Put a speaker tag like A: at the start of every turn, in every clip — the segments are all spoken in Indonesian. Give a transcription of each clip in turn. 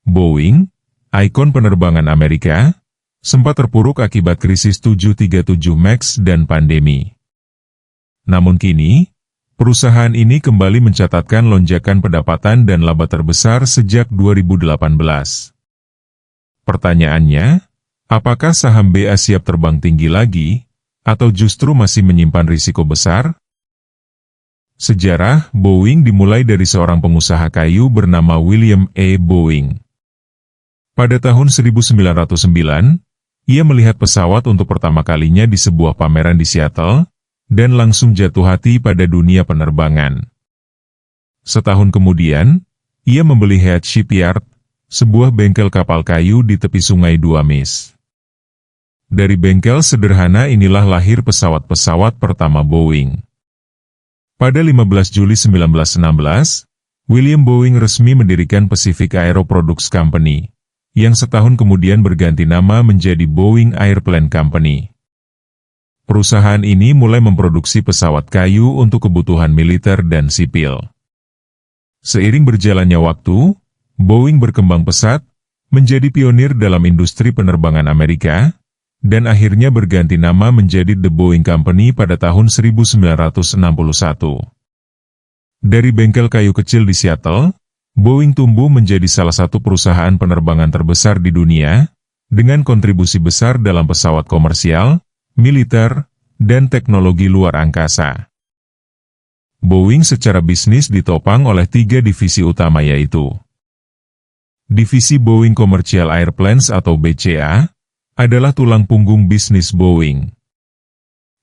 A: Boeing, ikon penerbangan Amerika, sempat terpuruk akibat krisis 737 MAX dan pandemi. Namun kini, perusahaan ini kembali mencatatkan lonjakan pendapatan dan laba terbesar sejak 2018. Pertanyaannya, apakah saham BA siap terbang tinggi lagi, atau justru masih menyimpan risiko besar? Sejarah Boeing dimulai dari seorang pengusaha kayu bernama William E. Boeing. Pada tahun 1909, ia melihat pesawat untuk pertama kalinya di sebuah pameran di Seattle, dan langsung jatuh hati pada dunia penerbangan. Setahun kemudian, ia membeli Head Shipyard, sebuah bengkel kapal kayu di tepi sungai Duamis. Dari bengkel sederhana inilah lahir pesawat-pesawat pertama Boeing. Pada 15 Juli 1916, William Boeing resmi mendirikan Pacific Aero Products Company, yang setahun kemudian berganti nama menjadi Boeing Airplane Company. Perusahaan ini mulai memproduksi pesawat kayu untuk kebutuhan militer dan sipil. Seiring berjalannya waktu, Boeing berkembang pesat, menjadi pionir dalam industri penerbangan Amerika, dan akhirnya berganti nama menjadi The Boeing Company pada tahun 1961. Dari bengkel kayu kecil di Seattle, Boeing tumbuh menjadi salah satu perusahaan penerbangan terbesar di dunia, dengan kontribusi besar dalam pesawat komersial, militer, dan teknologi luar angkasa. Boeing secara bisnis ditopang oleh 3 divisi utama yaitu Divisi Boeing Commercial Airplanes atau BCA, adalah tulang punggung bisnis Boeing.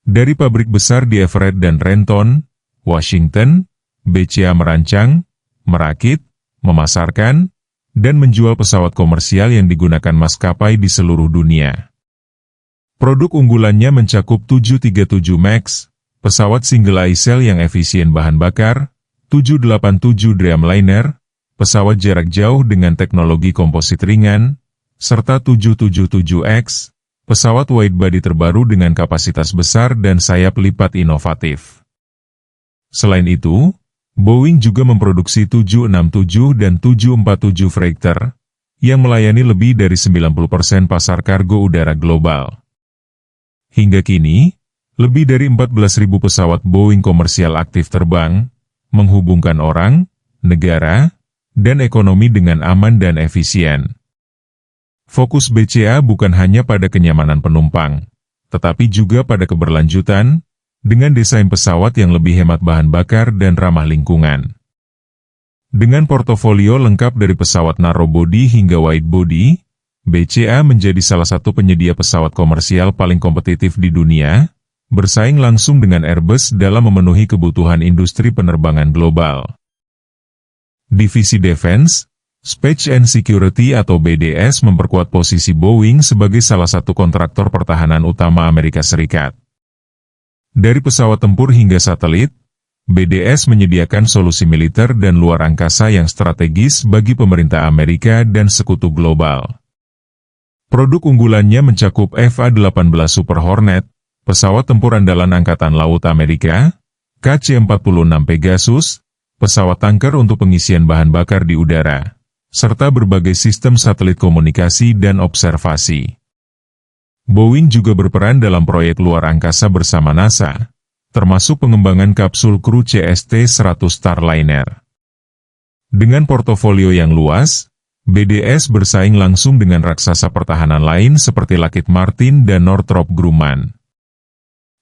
A: Dari pabrik besar di Everett dan Renton, Washington, BCA merancang, merakit, memasarkan, dan menjual pesawat komersial yang digunakan maskapai di seluruh dunia. Produk unggulannya mencakup 737 MAX, pesawat single aisle yang efisien bahan bakar, 787 Dreamliner, pesawat jarak jauh dengan teknologi komposit ringan, serta 777X, pesawat widebody terbaru dengan kapasitas besar dan sayap lipat inovatif. Selain itu, Boeing juga memproduksi 767 dan 747 Freighter, yang melayani lebih dari 90% pasar kargo udara global. Hingga kini, lebih dari 14.000 pesawat Boeing komersial aktif terbang, menghubungkan orang, negara, dan ekonomi dengan aman dan efisien. Fokus BCA bukan hanya pada kenyamanan penumpang, tetapi juga pada keberlanjutan, dengan desain pesawat yang lebih hemat bahan bakar dan ramah lingkungan. Dengan portofolio lengkap dari pesawat narrow-body hingga wide-body, BCA menjadi salah satu penyedia pesawat komersial paling kompetitif di dunia, bersaing langsung dengan Airbus dalam memenuhi kebutuhan industri penerbangan global. Divisi Defense, Space and Security atau BDS memperkuat posisi Boeing sebagai salah satu kontraktor pertahanan utama Amerika Serikat. Dari pesawat tempur hingga satelit, BDS menyediakan solusi militer dan luar angkasa yang strategis bagi pemerintah Amerika dan sekutu global. Produk unggulannya mencakup FA-18 Super Hornet, pesawat tempur andalan Angkatan Laut Amerika, KC-46 Pegasus, pesawat tanker untuk pengisian bahan bakar di udara, serta berbagai sistem satelit komunikasi dan observasi. Boeing juga berperan dalam proyek luar angkasa bersama NASA, termasuk pengembangan kapsul kru CST-100 Starliner. Dengan portofolio yang luas, BDS bersaing langsung dengan raksasa pertahanan lain seperti Lockheed Martin dan Northrop Grumman.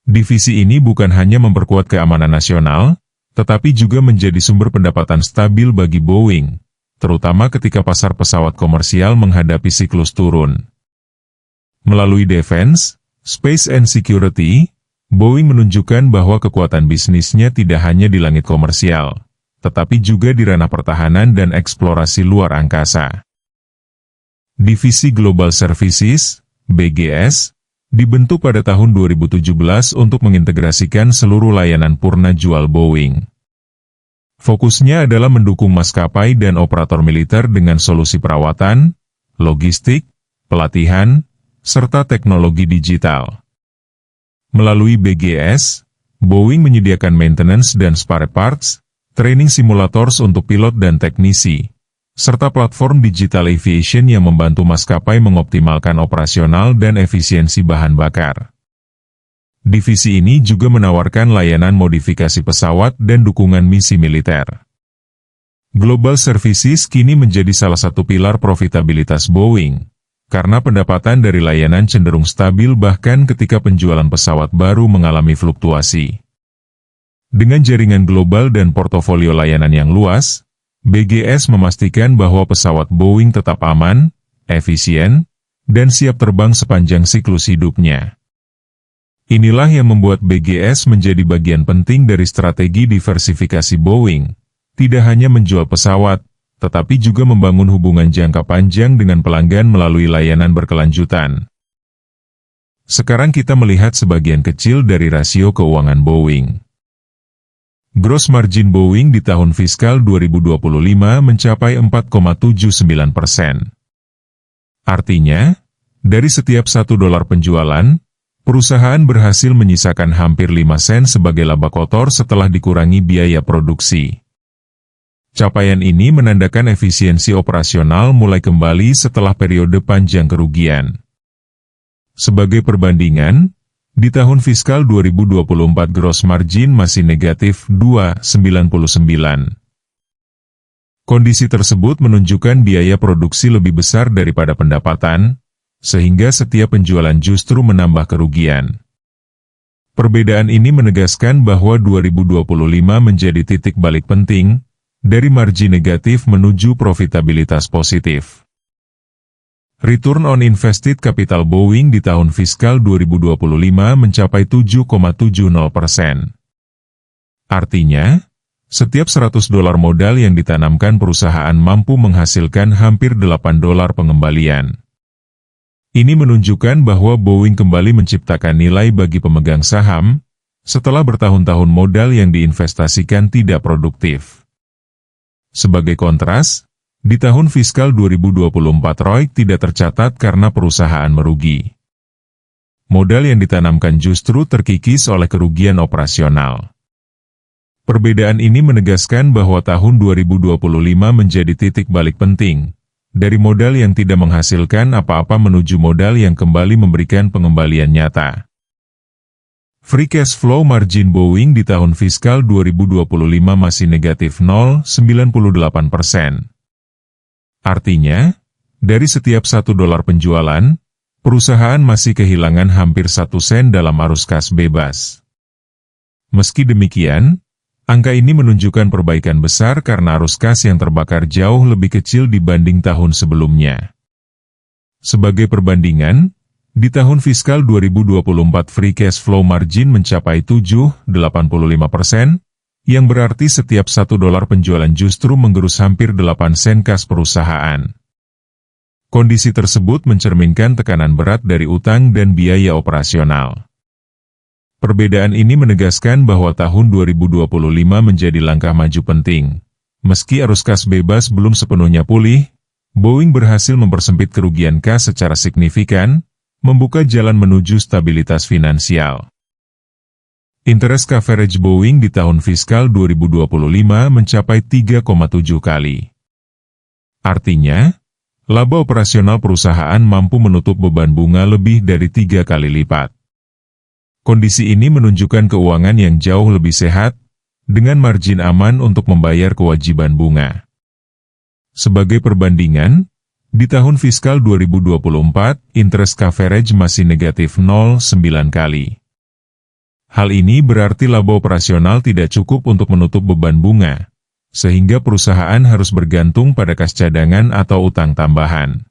A: Divisi ini bukan hanya memperkuat keamanan nasional, tetapi juga menjadi sumber pendapatan stabil bagi Boeing, terutama ketika pasar pesawat komersial menghadapi siklus turun. Melalui Defense, Space and Security, Boeing menunjukkan bahwa kekuatan bisnisnya tidak hanya di langit komersial, tetapi juga di ranah pertahanan dan eksplorasi luar angkasa. Divisi Global Services, BGS, dibentuk pada tahun 2017 untuk mengintegrasikan seluruh layanan purna jual Boeing. Fokusnya adalah mendukung maskapai dan operator militer dengan solusi perawatan, logistik, pelatihan, serta teknologi digital. Melalui BGS, Boeing menyediakan maintenance dan spare parts, training simulators untuk pilot dan teknisi, serta platform digital aviation yang membantu maskapai mengoptimalkan operasional dan efisiensi bahan bakar. Divisi ini juga menawarkan layanan modifikasi pesawat dan dukungan misi militer. Global Services kini menjadi salah satu pilar profitabilitas Boeing, karena pendapatan dari layanan cenderung stabil bahkan ketika penjualan pesawat baru mengalami fluktuasi. Dengan jaringan global dan portofolio layanan yang luas, BGS memastikan bahwa pesawat Boeing tetap aman, efisien, dan siap terbang sepanjang siklus hidupnya. Inilah yang membuat BGS menjadi bagian penting dari strategi diversifikasi Boeing, tidak hanya menjual pesawat, tetapi juga membangun hubungan jangka panjang dengan pelanggan melalui layanan berkelanjutan. Sekarang kita melihat sebagian kecil dari rasio keuangan Boeing. Gross margin Boeing di tahun fiskal 2025 mencapai 4,79%. Artinya, dari setiap $1 penjualan, perusahaan berhasil menyisakan hampir 5 sen sebagai laba kotor setelah dikurangi biaya produksi. Capaian ini menandakan efisiensi operasional mulai kembali setelah periode panjang kerugian. Sebagai perbandingan, di tahun fiskal 2024 gross margin masih negatif 2,99. Kondisi tersebut menunjukkan biaya produksi lebih besar daripada pendapatan, sehingga setiap penjualan justru menambah kerugian. Perbedaan ini menegaskan bahwa 2025 menjadi titik balik penting, dari margin negatif menuju profitabilitas positif. Return on Invested Capital Boeing di tahun fiskal 2025 mencapai 7,70%. Artinya, setiap $100 modal yang ditanamkan perusahaan mampu menghasilkan hampir $8 pengembalian. Ini menunjukkan bahwa Boeing kembali menciptakan nilai bagi pemegang saham, setelah bertahun-tahun modal yang diinvestasikan tidak produktif. Sebagai kontras, di tahun fiskal 2024 ROIC tidak tercatat karena perusahaan merugi. Modal yang ditanamkan justru terkikis oleh kerugian operasional. Perbedaan ini menegaskan bahwa tahun 2025 menjadi titik balik penting, dari modal yang tidak menghasilkan apa-apa menuju modal yang kembali memberikan pengembalian nyata. Free cash flow margin Boeing di tahun fiskal 2025 masih negatif 0,98%. Artinya, dari setiap $1 penjualan, perusahaan masih kehilangan hampir 1 sen dalam arus kas bebas. Meski demikian, angka ini menunjukkan perbaikan besar karena arus kas yang terbakar jauh lebih kecil dibanding tahun sebelumnya. Sebagai perbandingan, di tahun fiskal 2024 free cash flow margin mencapai 7,85%, yang berarti setiap $1 penjualan justru menggerus hampir 8 sen kas perusahaan. Kondisi tersebut mencerminkan tekanan berat dari utang dan biaya operasional. Perbedaan ini menegaskan bahwa tahun 2025 menjadi langkah maju penting. Meski arus kas bebas belum sepenuhnya pulih, Boeing berhasil mempersempit kerugian kas secara signifikan, membuka jalan menuju stabilitas finansial. Interest coverage Boeing di tahun fiskal 2025 mencapai 3,7 kali. Artinya, laba operasional perusahaan mampu menutup beban bunga lebih dari 3 kali lipat. Kondisi ini menunjukkan keuangan yang jauh lebih sehat, dengan margin aman untuk membayar kewajiban bunga. Sebagai perbandingan, di tahun fiskal 2024, interest coverage masih negatif 0,9 kali. Hal ini berarti laba operasional tidak cukup untuk menutup beban bunga, sehingga perusahaan harus bergantung pada kas cadangan atau utang tambahan.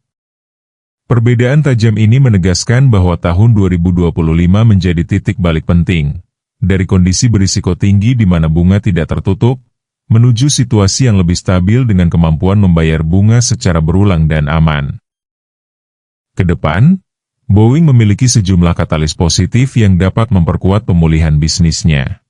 A: Perbedaan tajam ini menegaskan bahwa tahun 2025 menjadi titik balik penting, dari kondisi berisiko tinggi di mana bunga tidak tertutup, menuju situasi yang lebih stabil dengan kemampuan membayar bunga secara berulang dan aman. Ke depan, Boeing memiliki sejumlah katalis positif yang dapat memperkuat pemulihan bisnisnya.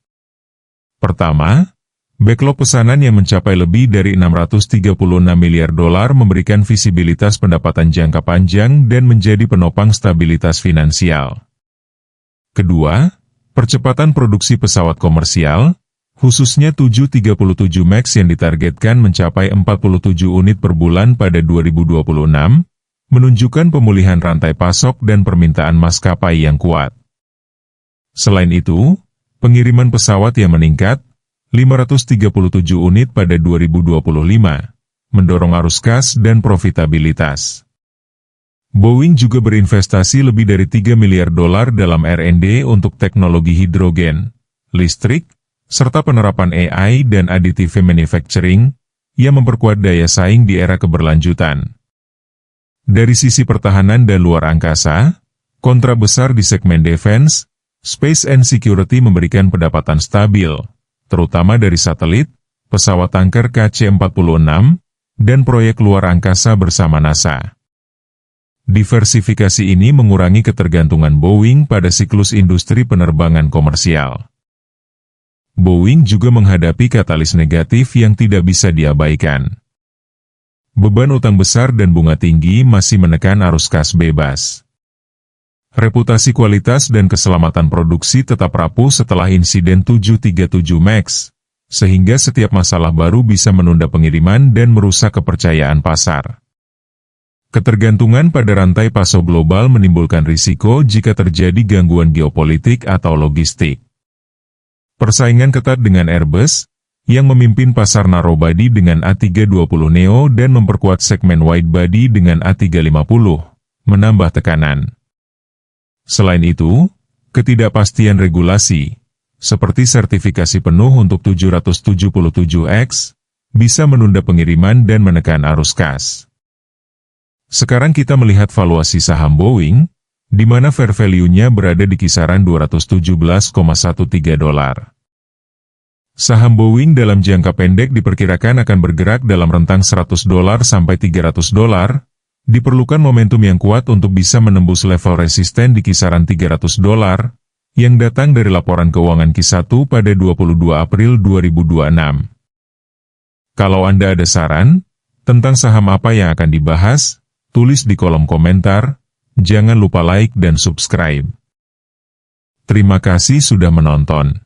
A: Pertama, backlog pesanan yang mencapai lebih dari $636 miliar memberikan visibilitas pendapatan jangka panjang dan menjadi penopang stabilitas finansial. Kedua, percepatan produksi pesawat komersial, khususnya 737 MAX yang ditargetkan mencapai 47 unit per bulan pada 2026, menunjukkan pemulihan rantai pasok dan permintaan maskapai yang kuat. Selain itu, pengiriman pesawat yang meningkat, 537 unit pada 2025, mendorong arus kas dan profitabilitas. Boeing juga berinvestasi lebih dari $3 miliar dalam R&D untuk teknologi hidrogen, listrik, serta penerapan AI dan additive manufacturing, yang memperkuat daya saing di era keberlanjutan. Dari sisi pertahanan dan luar angkasa, kontrak besar di segmen defense, space and security memberikan pendapatan stabil, terutama dari satelit, pesawat tanker KC-46, dan proyek luar angkasa bersama NASA. Diversifikasi ini mengurangi ketergantungan Boeing pada siklus industri penerbangan komersial. Boeing juga menghadapi katalis negatif yang tidak bisa diabaikan. Beban utang besar dan bunga tinggi masih menekan arus kas bebas. Reputasi kualitas dan keselamatan produksi tetap rapuh setelah insiden 737 MAX, sehingga setiap masalah baru bisa menunda pengiriman dan merusak kepercayaan pasar. Ketergantungan pada rantai pasok global menimbulkan risiko jika terjadi gangguan geopolitik atau logistik. Persaingan ketat dengan Airbus, yang memimpin pasar narrowbody dengan A320neo dan memperkuat segmen widebody dengan A350, menambah tekanan. Selain itu, ketidakpastian regulasi, seperti sertifikasi penuh untuk 777X, bisa menunda pengiriman dan menekan arus kas. Sekarang kita melihat valuasi saham Boeing, di mana fair value-nya berada di kisaran $217,13. Saham Boeing dalam jangka pendek diperkirakan akan bergerak dalam rentang $100 sampai $300. Diperlukan momentum yang kuat untuk bisa menembus level resisten di kisaran $300, yang datang dari laporan keuangan Q1 pada 22 April 2026. Kalau Anda ada saran tentang saham apa yang akan dibahas, tulis di kolom komentar, jangan lupa like dan subscribe. Terima kasih sudah menonton.